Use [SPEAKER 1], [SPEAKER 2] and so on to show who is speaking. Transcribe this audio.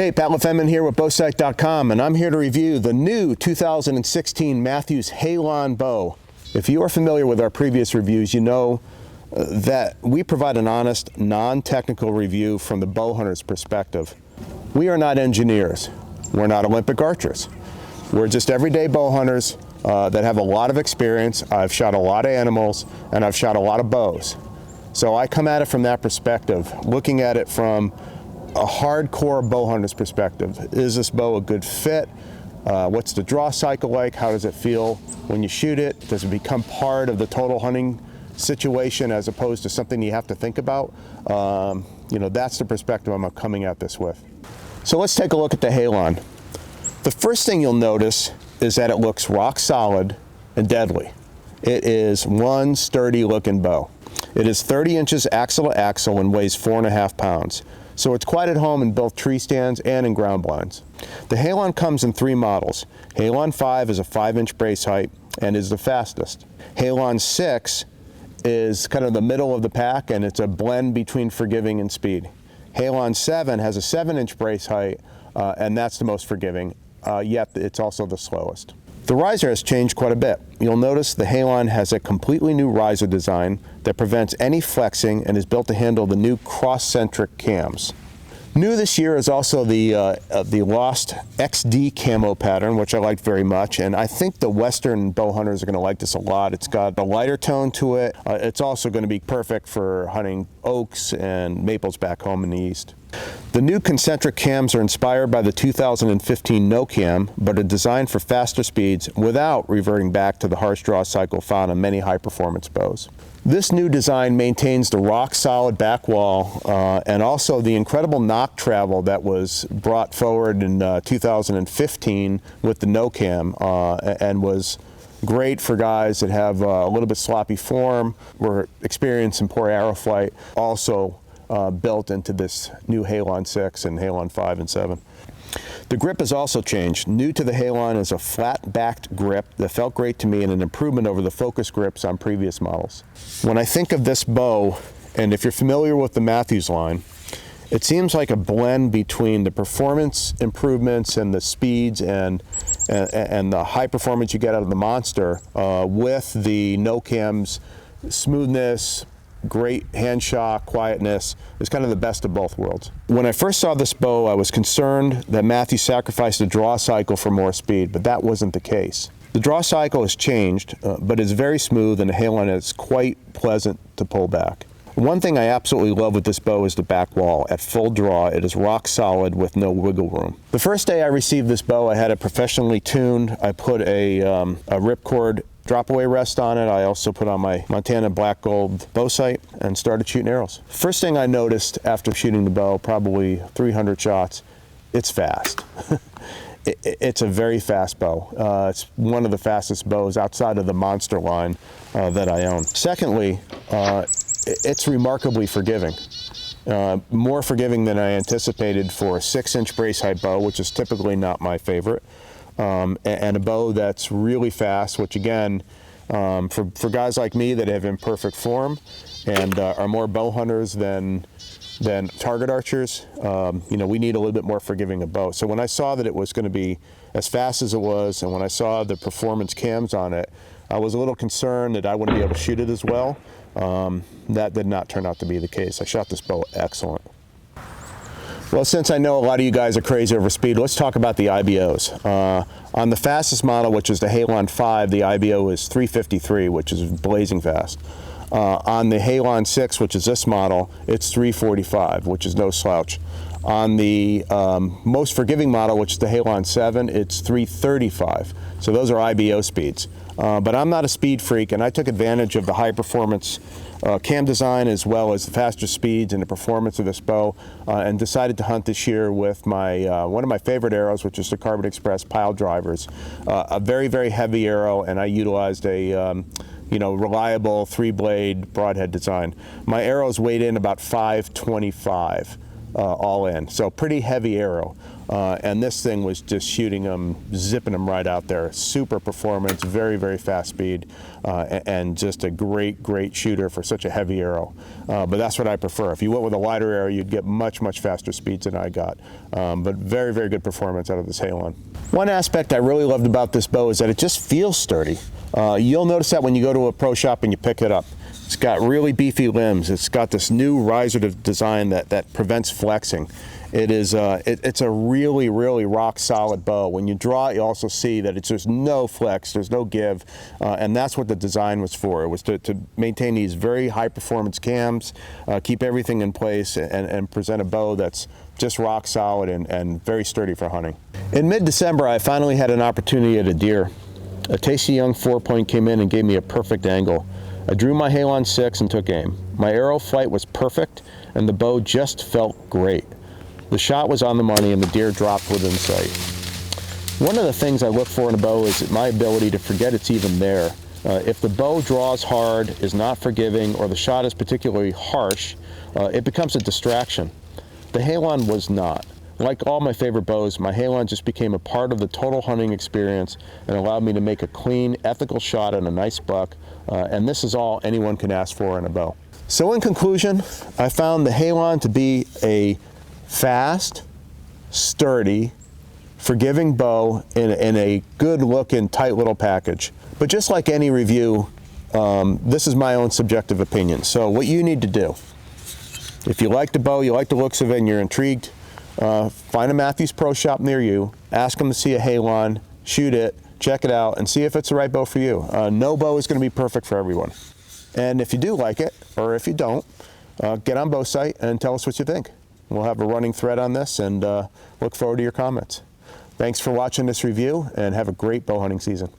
[SPEAKER 1] Hey, Pat LaFemin here with Bowsite.com, and I'm here to review the new 2016 Mathews Halon bow. If you are familiar with our previous reviews, you know that we provide an honest, non-technical review from the bow hunter's perspective. We are not engineers. We're not Olympic archers. We're just everyday bow hunters that have a lot of experience. I've shot a lot of animals, and I've shot a lot of bows. So I come at it from that perspective, looking at it from a hardcore bow hunter's perspective. Is this bow a good fit? What's the draw cycle like? How does it feel when you shoot it? Does it become part of the total hunting situation as opposed to something you have to think about? That's the perspective I'm coming at this with. So let's take a look at the Halon. The first thing you'll notice is that it looks rock solid and deadly. It is one sturdy looking bow. It is 30 inches axle to axle and weighs 4.5 pounds. So it's quite at home in both tree stands and in ground blinds. The Halon comes in 3 models. Halon 5 is a 5-inch brace height and is the fastest. Halon 6 is kind of the middle of the pack, and it's a blend between forgiving and speed. Halon 7 has a 7-inch brace height, and that's the most forgiving, yet it's also the slowest. The riser has changed quite a bit. You'll notice the Halon has a completely new riser design that prevents any flexing and is built to handle the new cross-centric cams. New this year is also the Lost XD camo pattern, which I liked very much, and I think the Western bow hunters are going to like this a lot. It's got a lighter tone to it. It's also going to be perfect for hunting oaks and maples back home in the East. The new concentric cams are inspired by the 2015 no cam, but are designed for faster speeds without reverting back to the harsh draw cycle found on many high-performance bows. This new design maintains the rock-solid back wall and also the incredible knock travel that was brought forward in 2015 with the no cam and was great for guys that have a little bit sloppy form, were experiencing poor arrow flight, also built into this new Halon 6 and Halon 5 and 7. The grip has also changed. New to the Halon is a flat-backed grip that felt great to me and an improvement over the focus grips on previous models. When I think of this bow, and if you're familiar with the Mathews line, it seems like a blend between the performance improvements and the speeds and the high performance you get out of the Monster with the no cam's smoothness, great hand shock, quietness. Is kind of the best of both worlds. When I first saw this bow, I was concerned that Mathews sacrificed the draw cycle for more speed, but that wasn't the case. The draw cycle has changed, but it's very smooth, and the Halon is quite pleasant to pull back. One thing I absolutely love with this bow is the back wall. At full draw, it is rock solid with no wiggle room. The first day I received this bow, I had it professionally tuned. I put a ripcord drop-away rest on it. I also put on my Montana black gold bow sight and started shooting arrows. First thing I noticed after shooting the bow, probably 300 shots, it's fast. It's a very fast bow. It's one of the fastest bows outside of the Monster line that I own. Secondly, it's remarkably forgiving. More forgiving than I anticipated for a 6-inch brace height bow, which is typically not my favorite. And a bow that's really fast, which again, for guys like me that have imperfect form and are more bow hunters than target archers, we need a little bit more forgiving a bow. So when I saw that it was going to be as fast as it was, and when I saw the performance cams on it, I was a little concerned that I wouldn't be able to shoot it as well. That did not turn out to be the case. I shot this bow excellent. Well, since I know a lot of you guys are crazy over speed, let's talk about the IBOs. On the fastest model, which is the Halon 5, the IBO is 353, which is blazing fast. On the Halon 6, which is this model, it's 345, which is no slouch. On the most forgiving model, which is the Halon 7, it's 335. So those are IBO speeds. But I'm not a speed freak, and I took advantage of the high performance cam design as well as the faster speeds and the performance of this bow, and decided to hunt this year with my one of my favorite arrows, which is the Carbon Express pile drivers. A very, very heavy arrow, and I utilized a reliable 3-blade broadhead design. My arrows weighed in about 525. all in. So pretty heavy arrow. And this thing was just shooting them, zipping them right out there. Super performance, very, very fast speed, and just a great, great shooter for such a heavy arrow. But that's what I prefer. If you went with a lighter arrow, you'd get much, much faster speeds than I got. But very, very good performance out of this Halon. One aspect I really loved about this bow is that it just feels sturdy. You'll notice that when you go to a pro shop and you pick it up. It's got really beefy limbs. It's got this new riser design that prevents flexing. It's a really, really rock solid bow. When you draw it, you also see that there's no flex, there's no give, and that's what the design was for. It was to maintain these very high performance cams, keep everything in place, and present a bow that's just rock solid and very sturdy for hunting. In mid-December, I finally had an opportunity at a deer. A tasty young 4-point came in and gave me a perfect angle. I drew my Halon 6 and took aim. My arrow flight was perfect, and the bow just felt great. The shot was on the money, and the deer dropped within sight. One of the things I look for in a bow is my ability to forget it's even there. If the bow draws hard, is not forgiving, or the shot is particularly harsh, it becomes a distraction. The Halon was not. Like all my favorite bows, my Halon just became a part of the total hunting experience and allowed me to make a clean, ethical shot at a nice buck, and this is all anyone can ask for in a bow. So in conclusion, I found the Halon to be a fast, sturdy, forgiving bow in a good-looking, tight little package. But just like any review, this is my own subjective opinion. So what you need to do, if you like the bow, you like the looks of it, and you're intrigued, find a Mathews Pro Shop near you, ask them to see a Halon, shoot it, check it out, and see if it's the right bow for you. No bow is going to be perfect for everyone. And if you do like it, or if you don't, get on Bowsite and tell us what you think. We'll have a running thread on this, and look forward to your comments. Thanks for watching this review, and have a great bow hunting season.